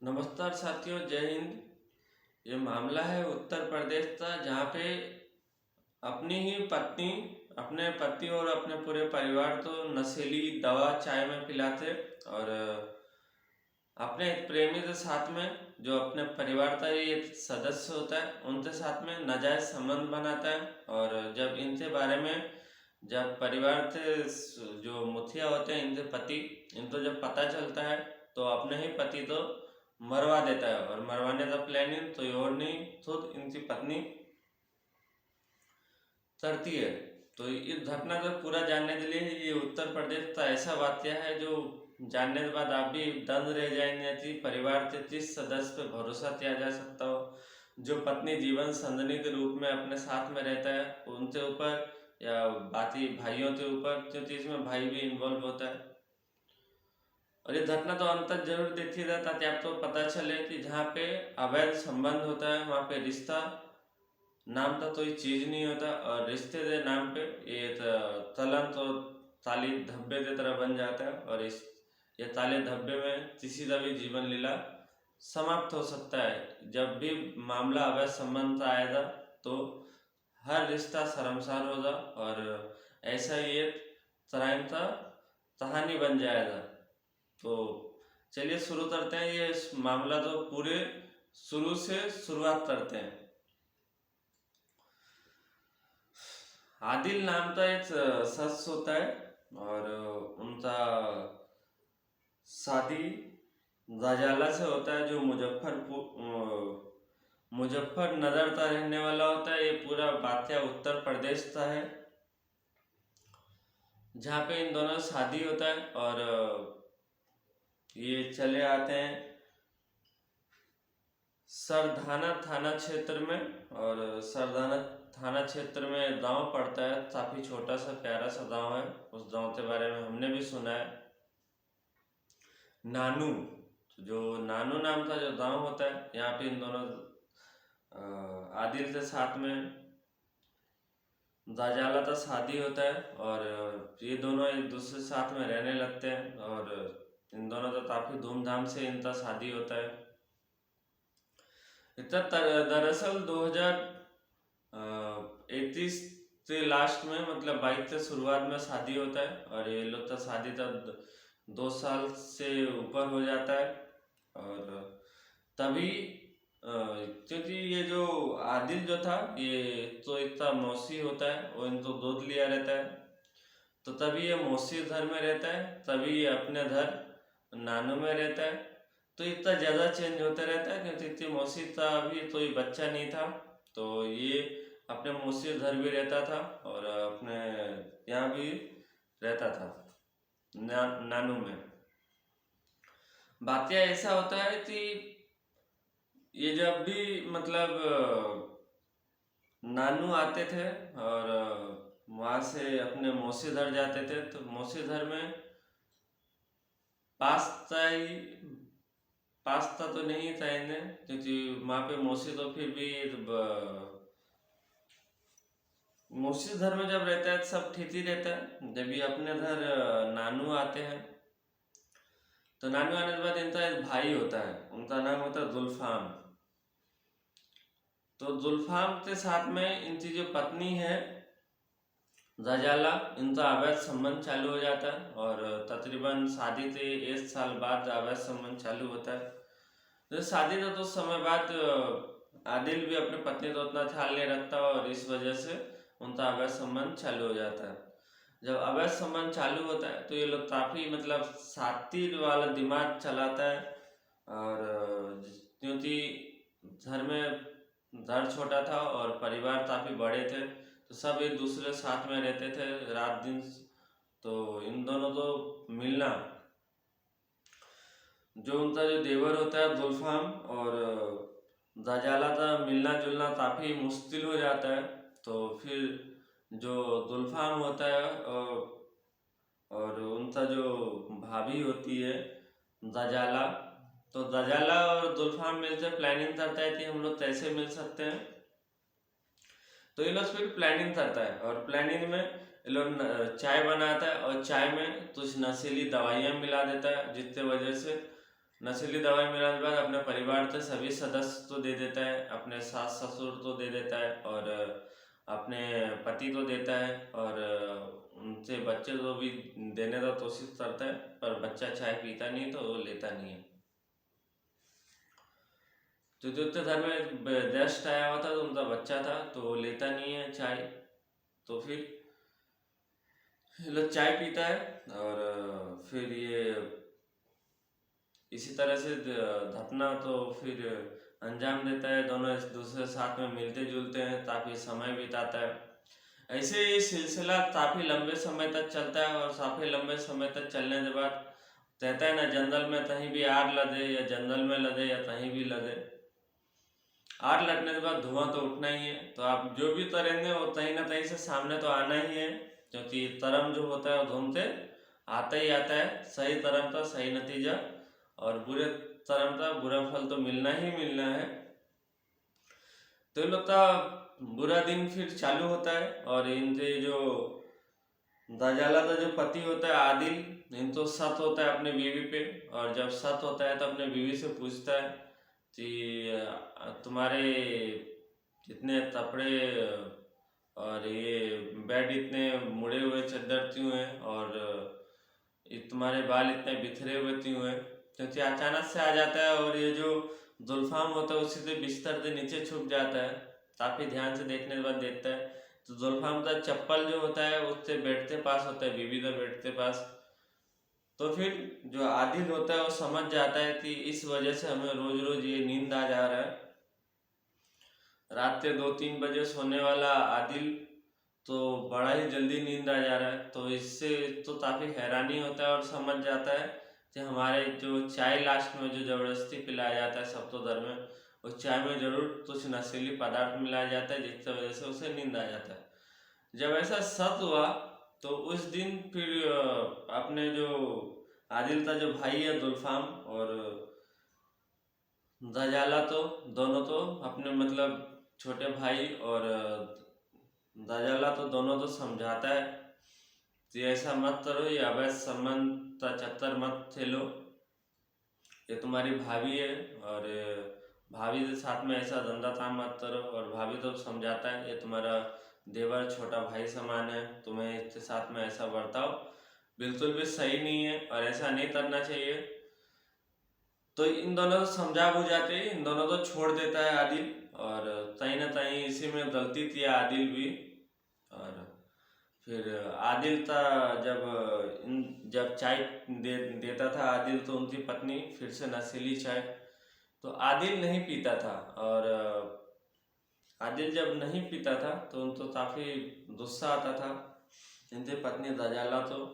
नमस्कार साथियों, जय हिंद। ये मामला है उत्तर प्रदेश का, जहाँ पे अपनी ही पत्नी अपने पति और अपने पूरे परिवार को नशीली दवा चाय में पिलाते और अपने प्रेमी के साथ में जो अपने परिवार का ही एक सदस्य होता है उनके साथ में नाजायज संबंध बनाता है। और जब इनके बारे में जब परिवार के जो मुखिया होते हैं, इनके पति, इनको जब पता चलता है तो अपने ही पति को मरवा देता है। और मरवाने का प्लानिंग तो और नहीं, खुद इनकी पत्नी करती है। तो इस घटना को पूरा जानने के लिए ये उत्तर प्रदेश का ऐसा वाक्य है जो जानने के बाद आप भी दंग रह जाएंगे कि परिवार के किस सदस्य पे भरोसा किया जा सकता हो। जो पत्नी जीवन संगिनी के रूप में अपने साथ में रहता है उनके ऊपर, या बाकी भाइयों के ऊपर, क्योंकि इसमें भाई भी इन्वॉल्व होता है। और ये घटना तो अंत तक जरूर देखिएगा ताकि आपको पता चले कि जहाँ पे अवैध संबंध होता है वहाँ पे रिश्ता नाम का कोई चीज नहीं होता। और रिश्ते के नाम पे ये तलन तो ताली धब्बे की तरह बन जाता है। और इस ये ताले धब्बे में किसी का भी जीवन लीला समाप्त हो सकता है। जब भी मामला अवैध संबंध का आएगा तो हर रिश्ता शर्मसार होगा और ऐसा ही एक क्राइम का कहानी बन जाएगा। तो चलिए शुरू करते हैं। ये मामला तो पूरे शुरू से शुरुआत करते हैं। आदिल नाम का एक शख्स होता है और उनका शादी गजाला से होता है, जो मुजफ्फरनगर का रहने वाला होता है। ये पूरा वाक़या उत्तर प्रदेश का है, जहाँ पे इन दोनों शादी होता है। और ये चले आते हैं सरधाना थाना क्षेत्र में। और सरधाना थाना क्षेत्र में गांव पड़ता है, काफ़ी छोटा सा प्यारा सा गांव है। उस गांव के बारे में हमने भी सुना है, नानू। जो नानू नाम का जो गांव होता है, यहाँ पे इन दोनों आदिल के साथ में दाजाला का शादी होता है। और ये दोनों एक दूसरे के साथ में रहने लगते हैं और इन दोनों का काफ़ी धूमधाम से इनका शादी होता है। इतना दरअसल 2021 से लास्ट में, मतलब 22 से शुरुआत में शादी होता है। और ये लोग का शादी तब 2 साल से ऊपर हो जाता है। और तभी क्योंकि ये जो आदिल जो था, ये तो इतना मौसी होता है, वो इनको गोद लिया रहता है। तो तभी ये मौसी घर में रहता है, तभी ये अपने घर नानू में रहता है। तो इतना ज़्यादा चेंज होता रहता है क्योंकि इतनी मौसी का अभी कोई बच्चा नहीं था। तो ये अपने मौसी घर भी रहता था और अपने यहाँ भी रहता था, नानू में। वाकया ऐसा होता है कि ये जब भी मतलब नानू आते थे और वहाँ से अपने मौसी घर जाते थे, तो मौसी घर में पास्ता तो नहीं था इन्हें, क्योंकि वहाँ पे मौसी तो फिर भी मौसी घर में जब रहता है सब ठीक ही रहता है। जब भी अपने घर नानू आते हैं तो नानू आने के बाद इनका एक भाई होता है, उनका नाम होता है जुल्फाम। तो जुल्फाम के साथ में इनकी जो पत्नी है गजाला, इनका अवैध संबंध चालू हो जाता है। और तकरीबन शादी के 1 साल बाद अवैध संबंध चालू होता है। तो शादी के कुछ समय बाद आदिल भी अपने पत्नी को उतना ख्याल नहीं रखता और इस वजह से उनका अवैध संबंध चालू हो जाता है। जब अवैध संबंध चालू होता है तो ये लोग काफ़ी मतलब सातिर वाला दिमाग चलाता है। और क्योंकि घर छोटा था और परिवार काफ़ी बड़े थे, तो सब एक दूसरे साथ में रहते थे रात दिन। तो इन दोनों को मिलना, जो उनका जो देवर होता है जुल्फाम और गजाला का मिलना जुलना काफ़ी मुश्किल हो जाता है। तो फिर जो जुल्फाम होता है और उनका जो भाभी होती है गजाला, तो गजाला और जुल्फाम मिलकर प्लानिंग करता है कि हम लोग कैसे मिल सकते हैं। तो ये लोग फिर प्लानिंग करता है और प्लानिंग में ये लोग चाय बनाता है और चाय में कुछ नशीली दवाइयाँ मिला देता है, जिसके वजह से नशीली दवाई मिलने के बाद अपने परिवार के सभी सदस्य तो दे देता है, अपने सास ससुर तो दे देता है, और अपने पति को देता है, और उनसे बच्चे को भी देने का कोशिश करता है, पर बच्चा चाय पीता नहीं तो वो लेता नहीं है। तो जो घर में गेस्ट आया हुआ था तो उनका बच्चा था तो वो लेता नहीं है चाय। तो फिर लोग चाय पीता है, और फिर ये इसी तरह से घटना तो फिर अंजाम देता है। दोनों एक दूसरे साथ में मिलते जुलते हैं, काफ़ी समय बिताता है। ऐसे ये सिलसिला काफ़ी लंबे समय तक चलता है, और काफ़ी लंबे समय तक चलने के बाद कहता है ना, जंगल में कहीं भी आग लगे या जंगल में लगे या कहीं भी लगे, आग लगने के बाद धुआं तो उठना ही है। तो आप जो भी करेंगे वो कहीं ना कहीं से सामने तो आना ही है, क्योंकि कर्म जो होता है वो घूमते आता ही आता है। सही कर्म का सही नतीजा, और बुरे कर्म का बुरा फल तो मिलना ही मिलना है। तो इन लोग का बुरा दिन फिर चालू होता है, और इनके जो दाजाला का जो पति होता है आदिल, इन तो शक होता है अपने बीवी पे, और जब शक होता है तो अपने बीवी से पूछता है कि तुम्हारे इतने कपड़े और ये बेड इतने मुड़े हुए चादर क्यों हैं, और ये तुम्हारे बाल इतने बिखरे हुए क्यों हैं? क्योंकि अचानक से आ जाता है, और ये जो जुल्फाम होता है उसी से बिस्तर के नीचे छुप जाता है। काफ़ी ध्यान से देखने के बाद देखता है तो जुल्फाम का चप्पल जो होता है उससे बेड के पास होता है, बीवी का बेड के पास। तो फिर जो आदिल होता है वो समझ जाता है कि इस वजह से हमें रोज रोज ये नींद आ जा रहा है। रात के 2-3 बजे सोने वाला आदिल तो बड़ा ही जल्दी नींद आ जा रहा है। तो इससे तो काफ़ी हैरानी होता है, और समझ जाता है कि हमारे जो चाय लास्ट में जो ज़बरदस्ती पिलाया जाता है सब तो दर में, उस चाय में ज़रूर कुछ नशीली पदार्थ मिलाया जाता है, जिसकी वजह से उसे नींद आ जाता है। जब ऐसा सच हुआ तो उस दिन फिर अपने जो आदिल का जो भाई है जुल्फाम, और दजाला तो दोनों तो अपने मतलब छोटे भाई और दजाला तो दोनों तो समझाता है कि ऐसा मत करो, ये अवैध संबंध का चक्कर मत खेलो, ये तुम्हारी भाभी है, और भाभी के साथ में ऐसा धंधा काम मत करो। और भाभी तो समझाता है ये तुम्हारा देवर छोटा भाई समान है, तुम्हें इसके साथ में ऐसा बर्ताव बिल्कुल भी सही नहीं है और ऐसा नहीं करना चाहिए। तो इन दोनों को समझा बुझाते इन दोनों को छोड़ देता है आदिल, और कहीं ना कहीं इसी में गलती थी आदिल भी। और फिर आदिल था जब चाय देता था आदिल तो उनकी पत्नी फिर से नशीली चाय तो आदिल नहीं पीता था। और आदिल जब नहीं पीता था तो उनको काफ़ी गुस्सा आता था। इनकी पत्नी दजाला तो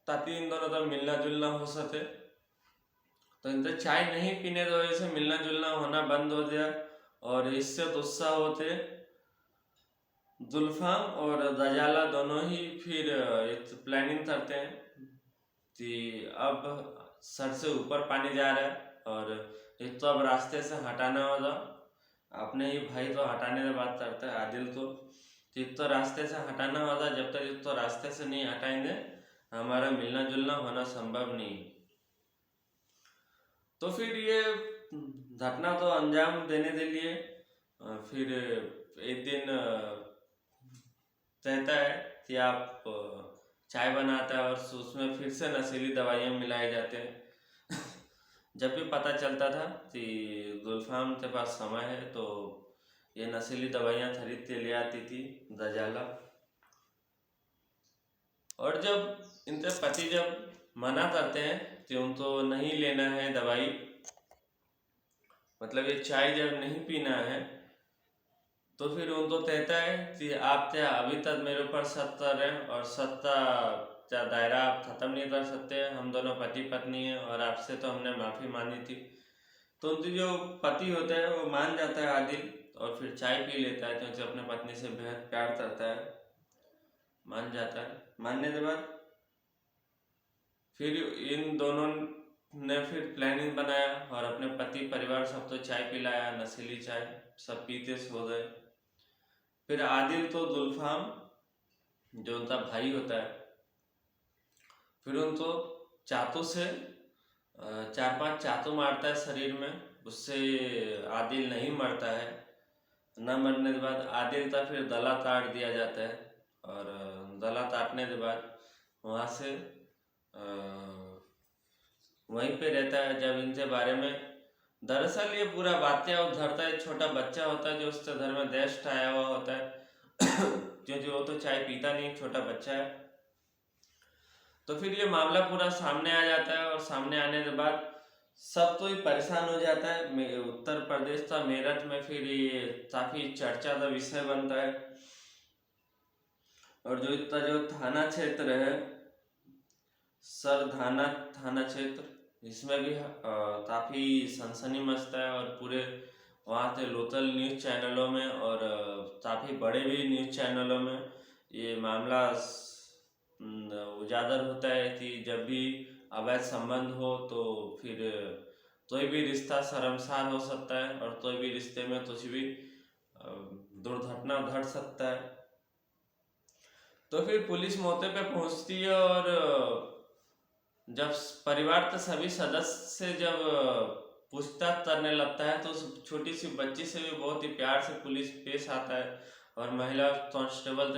ताकि इन दोनों का मिलना जुलना हो सके, तो इनसे चाय नहीं पीने की वजह से मिलना जुलना होना बंद हो गया। और इससे गुस्सा होते जुल्फाम और दजाला दोनों ही फिर एक प्लानिंग करते हैं कि अब सर से ऊपर पानी जा रहा है, और एक तो अब रास्ते से हटाना होगा। अपने ही भाई को हटाने की बात करता है आदिल को, तो एक तो रास्ते से हटाना होगा, जब तक एक तो रास्ते से नहीं हटाएंगे हमारा मिलना जुलना होना संभव नहीं। तो फिर ये घटना तो अंजाम देने के लिए फिर एक दिन कहता है कि आप चाय बनाता है और उसमें फिर से नशीली दवाइयाँ मिलाए जाते हैं। जब भी पता चलता था कि गुलफाम के पास समय है तो ये नशीली दवाइयाँ खरीद के ले आती थी दजाला। और जब इनके पति जब मना करते हैं कि उनको नहीं लेना है दवाई, मतलब ये चाय जब नहीं पीना है, तो फिर उनको कहता है कि आप क्या अभी तक मेरे ऊपर शक कर रहे हैं और सत्ता का दायरा आप ख़त्म नहीं कर सकते। हम दोनों पति पत्नी हैं और आपसे तो हमने माफ़ी मांगी थी। तो उनकी जो पति होता है वो मान जाता है आदिल, और फिर चाय पी लेता है क्योंकि अपने पत्नी से बेहद प्यार करता है। मान जाता है। मानने के बाद फिर इन दोनों ने फिर प्लानिंग बनाया और अपने पति परिवार सब तो चाय पिलाया, नशीली चाय, सब पीते सो गए। फिर आदिल तो जुल्फाम जो उनका भाई होता है फिर उनको चाकू से 4-5 चाकू मारता है शरीर में, उससे आदिल नहीं मरता है। न मरने के बाद आदिल का फिर गला काट दिया जाता है, और गला काटने के बाद वहाँ से वहीं पे रहता है। जब इनके बारे में, दरअसल ये पूरा वाकया उधरता है, एक छोटा बच्चा होता है जो उसके घर में गेस्ट आया हुआ होता है क्योंकि वो तो चाय पीता नहीं, छोटा बच्चा है। तो फिर ये मामला पूरा सामने आ जाता है, और सामने आने के बाद सब कोई परेशान हो जाता है। उत्तर प्रदेश का मेरठ में फिर ये काफी चर्चा का विषय बनता है। और जो इतना जो थाना क्षेत्र है, सरधाना थाना क्षेत्र, इसमें भी काफी सनसनी मचता है, और पूरे वहाँ के लोकल न्यूज़ चैनलों में और काफ़ी बड़े भी न्यूज़ चैनलों में ये मामला उजागर होता है कि जब भी अवैध संबंध हो तो फिर कोई भी रिश्ता शर्मसार हो सकता है, और कोई भी रिश्ते में कुछ भी दुर्घटना घट सकता है। तो फिर पुलिस मौके पे पहुंचती है, और जब परिवार के सभी सदस्य जब पूछताछ करने लगता है, तो उस छोटी सी बच्ची से भी बहुत ही प्यार से पुलिस पेश आता है, और महिला कांस्टेबल